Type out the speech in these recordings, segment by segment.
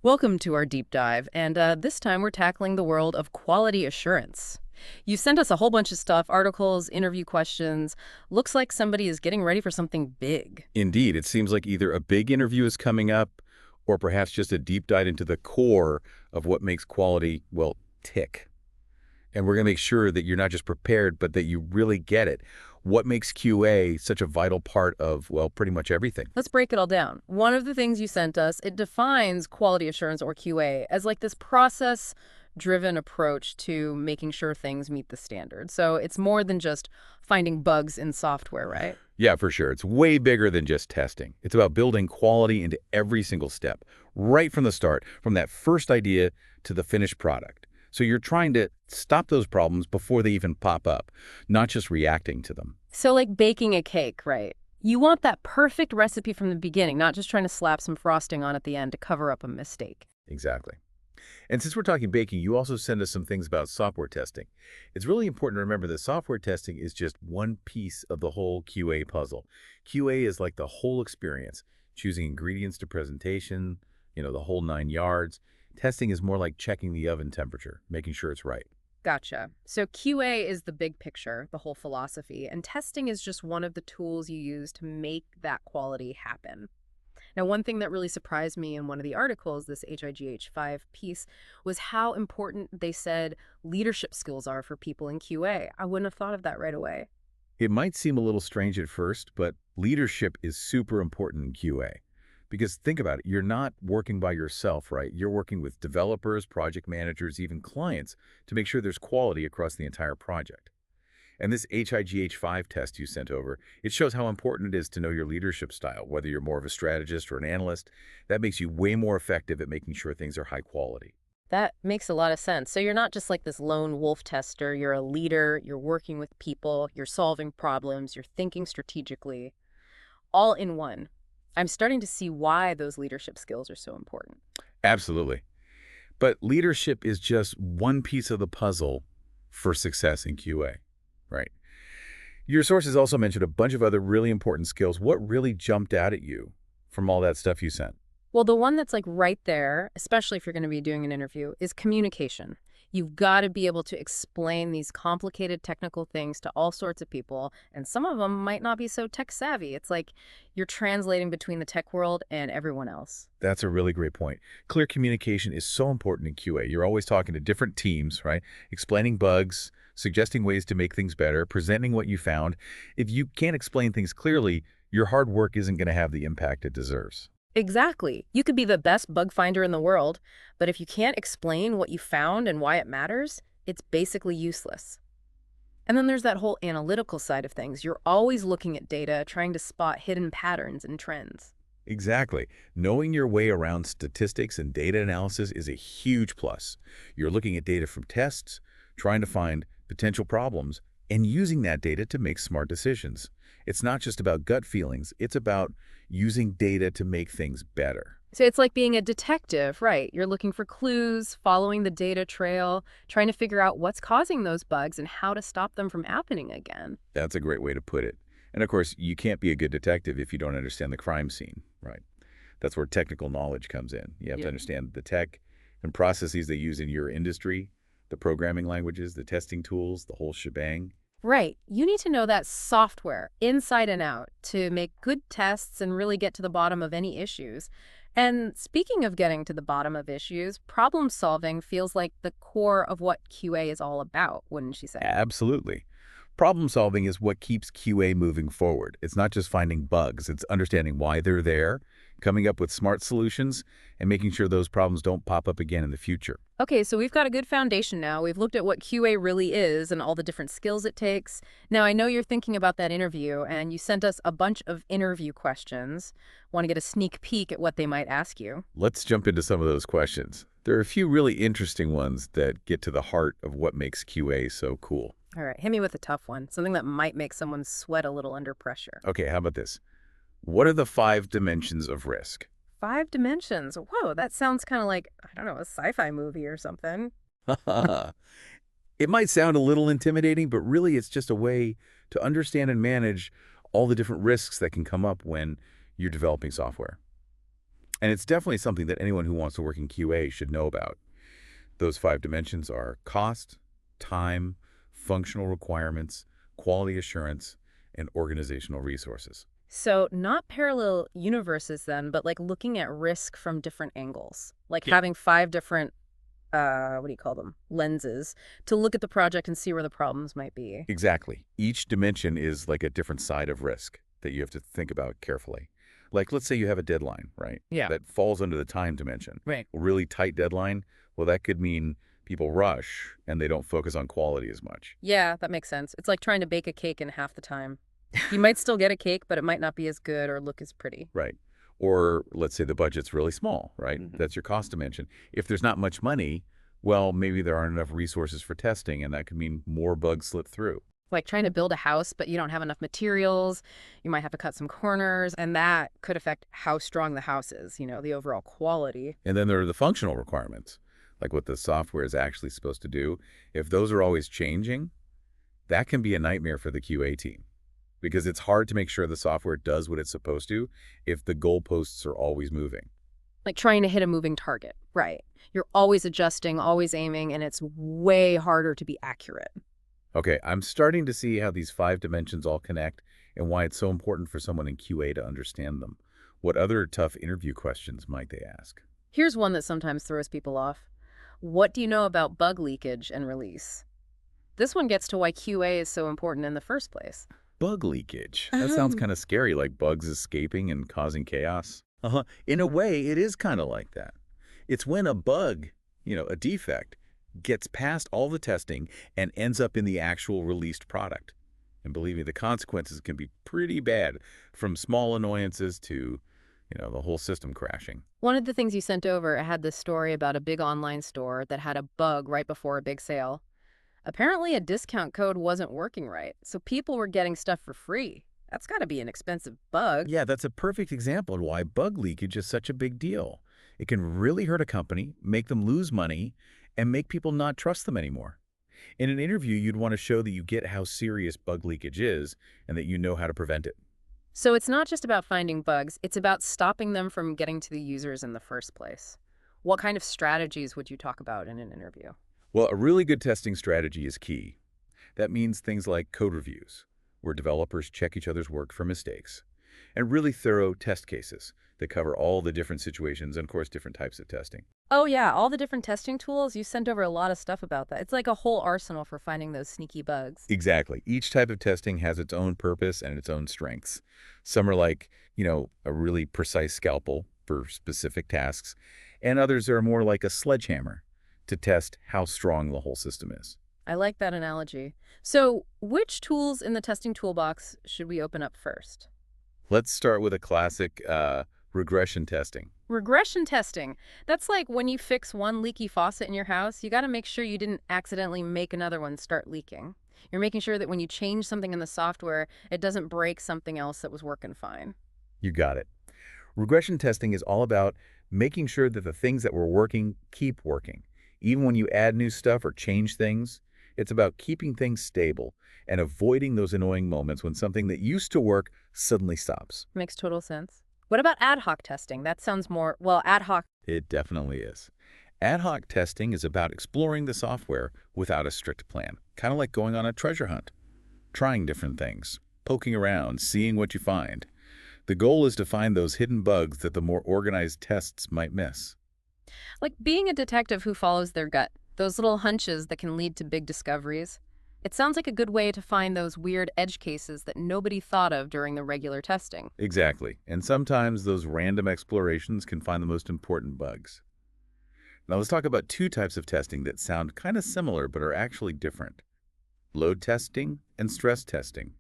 Welcome to our deep dive, and this time we're tackling the world of quality assurance. You sent us a whole bunch of stuff, articles, interview questions. Looks like somebody is getting ready for something big. Indeed, it seems like either a big interview is coming up or perhaps just a deep dive into the core of what makes quality, well, tick. And we're going to make sure that you're not just prepared, but that you really get it. What makes QA such a vital part of, well, pretty much everything? Let's break it all down. One of the things you sent us, it defines quality assurance or QA as like this process-driven approach to making sure things meet the standard. So it's more than just finding bugs in software, right? Yeah, for sure. It's way bigger than just testing. It's about building quality into every single step, right from the start, from that first idea to the finished product. So you're trying to stop those problems before they even pop up, not just reacting to them. So like baking a cake, right? You want that perfect recipe from the beginning, not just trying to slap some frosting on at the end to cover up a mistake. Exactly. And since we're talking baking, you also send us some things about software testing. It's really important to remember that software testing is just one piece of the whole QA puzzle. QA is like the whole experience, choosing ingredients to presentation, the whole 9 yards. Testing is more like checking the oven temperature, making sure it's right. Gotcha. So QA is the big picture, the whole philosophy, and testing is just one of the tools you use to make that quality happen. Now, one thing that really surprised me in one of the articles, this HIGH5 piece, was how important they said leadership skills are for people in QA. I wouldn't have thought of that right away. It might seem a little strange at first, but leadership is super important in QA. Because think about it, you're not working by yourself, right? You're working with developers, project managers, even clients to make sure there's quality across the entire project. And this HIGH5 test you sent over, it shows how important it is to know your leadership style, whether you're more of a strategist or an analyst. That makes you way more effective at making sure things are high quality. That makes a lot of sense. So you're not just like this lone wolf tester, you're a leader, you're working with people, you're solving problems, you're thinking strategically, all in one. I'm starting to see why those leadership skills are so important. Absolutely. But leadership is just one piece of the puzzle for success in QA, right? Your sources also mentioned a bunch of other really important skills. What really jumped out at you from all that stuff you sent? Well, the one that's like right there, especially if you're going to be doing an interview, is communication. You've got to be able to explain these complicated technical things to all sorts of people, and some of them might not be so tech savvy. It's like you're translating between the tech world and everyone else. That's a really great point. Clear communication is so important in QA. You're always talking to different teams, right? Explaining bugs, suggesting ways to make things better, presenting what you found. If you can't explain things clearly, your hard work isn't going to have the impact it deserves. Exactly. You could be the best bug finder in the world, but if you can't explain what you found and why it matters, it's basically useless. And then there's that whole analytical side of things. You're always looking at data, trying to spot hidden patterns and trends. Exactly. Knowing your way around statistics and data analysis is a huge plus. You're looking at data from tests, trying to find potential problems, and using that data to make smart decisions. It's not just about gut feelings, it's about using data to make things better. So it's like being a detective, right? You're looking for clues, following the data trail, trying to figure out what's causing those bugs and how to stop them from happening again. That's a great way to put it. And of course, you can't be a good detective if you don't understand the crime scene, right? That's where technical knowledge comes in. You have to Yeah. understand the tech and processes they use in your industry, the programming languages, the testing tools, the whole shebang. Right. You need to know that software inside and out to make good tests and really get to the bottom of any issues. And speaking of getting to the bottom of issues, problem solving feels like the core of what QA is all about, wouldn't you say? Absolutely. Problem solving is what keeps QA moving forward. It's not just finding bugs, it's understanding why they're there, coming up with smart solutions, and making sure those problems don't pop up again in the future. Okay, so we've got a good foundation now. We've looked at what QA really is and all the different skills it takes. Now, I know you're thinking about that interview, and you sent us a bunch of interview questions. Want to get a sneak peek at what they might ask you? Let's jump into some of those questions. There are a few really interesting ones that get to the heart of what makes QA so cool. All right, hit me with a tough one, something that might make someone sweat a little under pressure. Okay, how about this? What are the 5 dimensions of risk? 5 dimensions. Whoa, that sounds kind of like, I don't know, a sci-fi movie or something. It might sound a little intimidating, but really it's just a way to understand and manage all the different risks that can come up when you're developing software. And it's definitely something that anyone who wants to work in QA should know about. Those 5 dimensions are cost, time, functional requirements, quality assurance, and organizational resources. So not parallel universes then, but like looking at risk from different angles, like Yeah. having 5 different, what do you call them, lenses to look at the project and see where the problems might be. Exactly. Each dimension is like a different side of risk that you have to think about carefully. Like, let's say you have a deadline, right? Yeah. That falls under the time dimension. Right. A really tight deadline, well, that could mean people rush and they don't focus on quality as much. Yeah, that makes sense. It's like trying to bake a cake in half the time. You might still get a cake, but it might not be as good or look as pretty. Right. Or let's say the budget's really small, right? Mhm. That's your cost dimension. If there's not much money, well, maybe there aren't enough resources for testing, and that could mean more bugs slip through. Like trying to build a house, but you don't have enough materials. You might have to cut some corners, and that could affect how strong the house is, the overall quality. And then there are the functional requirements, like what the software is actually supposed to do. If those are always changing, that can be a nightmare for the QA team because it's hard to make sure the software does what it's supposed to if the goalposts are always moving. Like trying to hit a moving target. Right. You're always adjusting, always aiming, and it's way harder to be accurate. Okay, I'm starting to see how these 5 dimensions all connect and why it's so important for someone in QA to understand them. What other tough interview questions might they ask? Here's one that sometimes throws people off. What do you know about bug leakage and release? This one gets to why QA is so important in the first place. Bug leakage. That sounds kind of scary, like bugs escaping and causing chaos. In a way, it is kind of like that. It's when a bug, a defect, gets past all the testing and ends up in the actual released product. And believe me, the consequences can be pretty bad, from small annoyances to, the whole system crashing. One of the things you sent over had this story about a big online store that had a bug right before a big sale. Apparently, a discount code wasn't working right, so people were getting stuff for free. That's got to be an expensive bug. Yeah, that's a perfect example of why bug leakage is such a big deal. It can really hurt a company, make them lose money, and make people not trust them anymore. In an interview, you'd want to show that you get how serious bug leakage is and that you know how to prevent it. So it's not just about finding bugs, it's about stopping them from getting to the users in the first place. What kind of strategies would you talk about in an interview? Well, a really good testing strategy is key. That means things like code reviews, where developers check each other's work for mistakes, and really thorough test cases that cover all the different situations and, of course, different types of testing. Oh yeah, all the different testing tools, you sent over a lot of stuff about that. It's like a whole arsenal for finding those sneaky bugs. Exactly. Each type of testing has its own purpose and its own strengths. Some are like, a really precise scalpel for specific tasks, and others are more like a sledgehammer to test how strong the whole system is. I like that analogy. So which tools in the testing toolbox should we open up first? Let's start with a classic regression testing. Regression testing. That's like when you fix one leaky faucet in your house, you got to make sure you didn't accidentally make another one start leaking. You're making sure that when you change something in the software, it doesn't break something else that was working fine. You got it. Regression testing is all about making sure that the things that were working keep working. Even when you add new stuff or change things, it's about keeping things stable and avoiding those annoying moments when something that used to work suddenly stops. Makes total sense. What about ad hoc testing? That sounds more, well, ad hoc. It definitely is. Ad hoc testing is about exploring the software without a strict plan, kind of like going on a treasure hunt, trying different things, poking around, seeing what you find. The goal is to find those hidden bugs that the more organized tests might miss. Like being a detective who follows their gut, those little hunches that can lead to big discoveries. It sounds like a good way to find those weird edge cases that nobody thought of during the regular testing. Exactly. And sometimes those random explorations can find the most important bugs. Now let's talk about 2 types of testing that sound kind of similar but are actually different. Load testing and stress testing.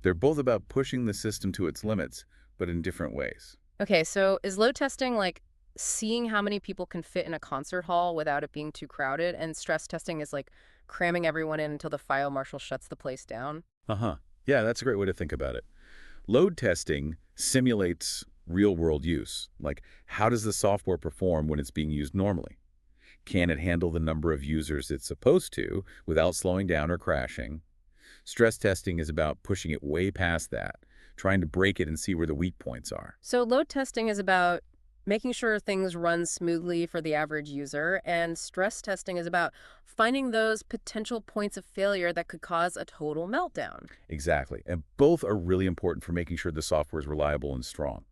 They're both about pushing the system to its limits, but in different ways. Okay, so is load testing like seeing how many people can fit in a concert hall without it being too crowded, and stress testing is like cramming everyone in until the file marshal shuts the place down? Uh-huh. Yeah, that's a great way to think about it. Load testing simulates real-world use, like how does the software perform when it's being used normally? Can it handle the number of users it's supposed to without slowing down or crashing? Stress testing is about pushing it way past that, trying to break it and see where the weak points are. So load testing is about making sure things run smoothly for the average user, and stress testing is about finding those potential points of failure that could cause a total meltdown. Exactly. And both are really important for making sure the software is reliable and strong.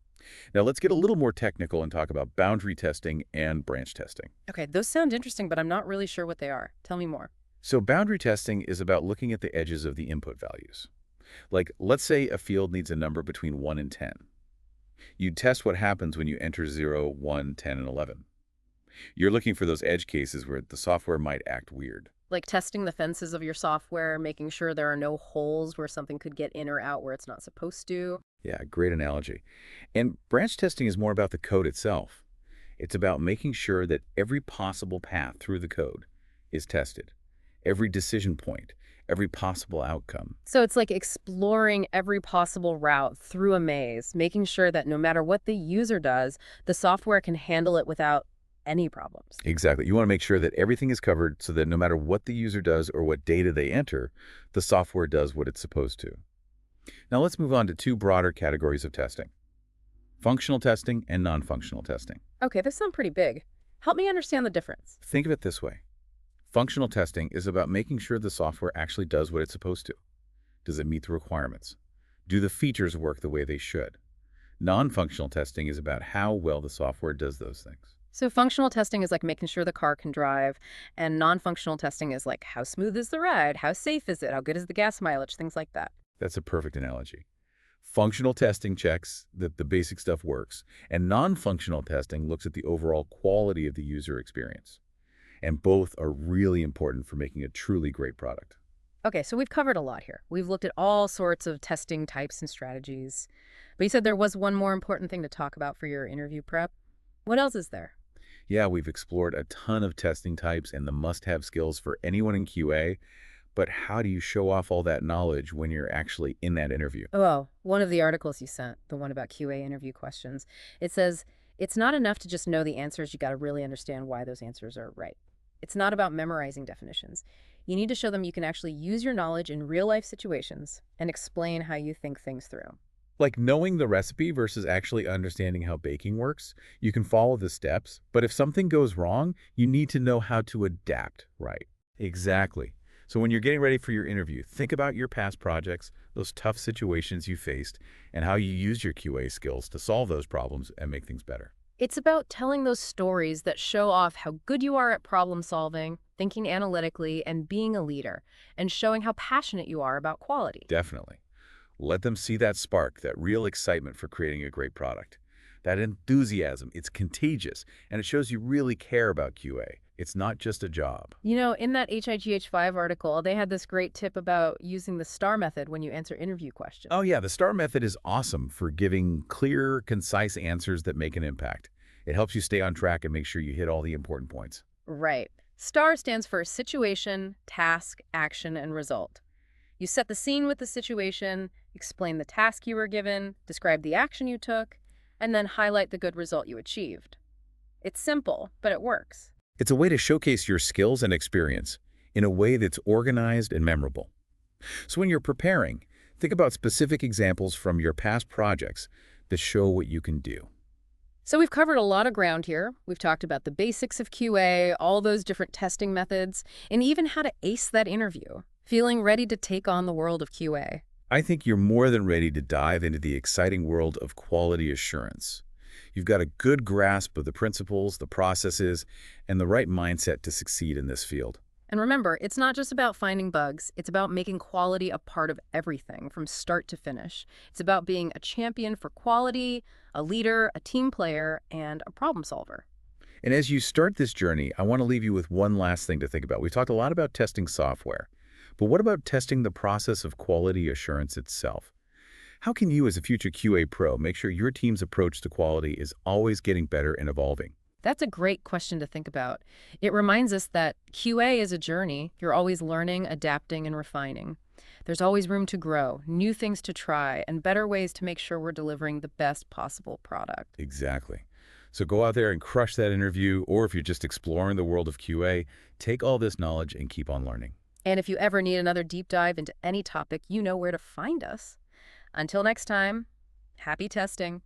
Now let's get a little more technical and talk about boundary testing and branch testing. Okay, those sound interesting, but I'm not really sure what they are. Tell me more. So boundary testing is about looking at the edges of the input values. Like, let's say a field needs a number between 1 and 10. You test what happens when you enter 0, 1, 10, and 11. You're looking for those edge cases where the software might act weird. Like testing the fences of your software, making sure there are no holes where something could get in or out where it's not supposed to. Yeah, great analogy. And branch testing is more about the code itself. It's about making sure that every possible path through the code is tested, every decision point, every possible outcome. So it's like exploring every possible route through a maze, making sure that no matter what the user does, the software can handle it without any problems. Exactly. You want to make sure that everything is covered so that no matter what the user does or what data they enter, the software does what it's supposed to. Now let's move on to two broader categories of testing: functional testing and non-functional testing. Okay, this sounds pretty big. Help me understand the difference. Think of it this way. Functional testing is about making sure the software actually does what it's supposed to. Does it meet the requirements? Do the features work the way they should? Non-functional testing is about how well the software does those things. So functional testing is like making sure the car can drive, and non-functional testing is like how smooth is the ride, how safe is it, how good is the gas mileage, things like that. That's a perfect analogy. Functional testing checks that the basic stuff works, and non-functional testing looks at the overall quality of the user experience. And both are really important for making a truly great product. Okay, so we've covered a lot here. We've looked at all sorts of testing types and strategies. But you said there was one more important thing to talk about for your interview prep. What else is there? Yeah, we've explored a ton of testing types and the must-have skills for anyone in QA, but how do you show off all that knowledge when you're actually in that interview? Oh, one of the articles you sent, the one about QA interview questions, it says, it's not enough to just know the answers. You got to really understand why those answers are right. It's not about memorizing definitions. You need to show them you can actually use your knowledge in real-life situations and explain how you think things through. Like knowing the recipe versus actually understanding how baking works, you can follow the steps, but if something goes wrong, you need to know how to adapt, right? Exactly. So when you're getting ready for your interview, think about your past projects, those tough situations you faced, and how you used your QA skills to solve those problems and make things better. It's about telling those stories that show off how good you are at problem solving, thinking analytically, and being a leader, and showing how passionate you are about quality. Definitely. Let them see that spark, that real excitement for creating a great product. That enthusiasm, it's contagious, and it shows you really care about QA. It's not just a job. You know, in that HIGH5 article, they had this great tip about using the STAR method when you answer interview questions. Oh yeah, the STAR method is awesome for giving clear, concise answers that make an impact. It helps you stay on track and make sure you hit all the important points. Right. STAR stands for situation, task, action, and result. You set the scene with the situation, explain the task you were given, describe the action you took, and then highlight the good result you achieved. It's simple, but it works. It's a way to showcase your skills and experience in a way that's organized and memorable. So when you're preparing, think about specific examples from your past projects that show what you can do. So we've covered a lot of ground here. We've talked about the basics of QA, all those different testing methods, and even how to ace that interview. Feeling ready to take on the world of QA. I think you're more than ready to dive into the exciting world of quality assurance. You've got a good grasp of the principles, the processes, and the right mindset to succeed in this field. And remember, it's not just about finding bugs. It's about making quality a part of everything from start to finish. It's about being a champion for quality, a leader, a team player, and a problem solver. And as you start this journey, I want to leave you with one last thing to think about. We've talked a lot about testing software, but what about testing the process of quality assurance itself? How can you, as a future QA pro, make sure your team's approach to quality is always getting better and evolving? That's a great question to think about. It reminds us that QA is a journey. You're always learning, adapting, and refining. There's always room to grow, new things to try, and better ways to make sure we're delivering the best possible product. Exactly. So go out there and crush that interview, or if you're just exploring the world of QA, take all this knowledge and keep on learning. And if you ever need another deep dive into any topic, you know where to find us. Until next time, happy testing.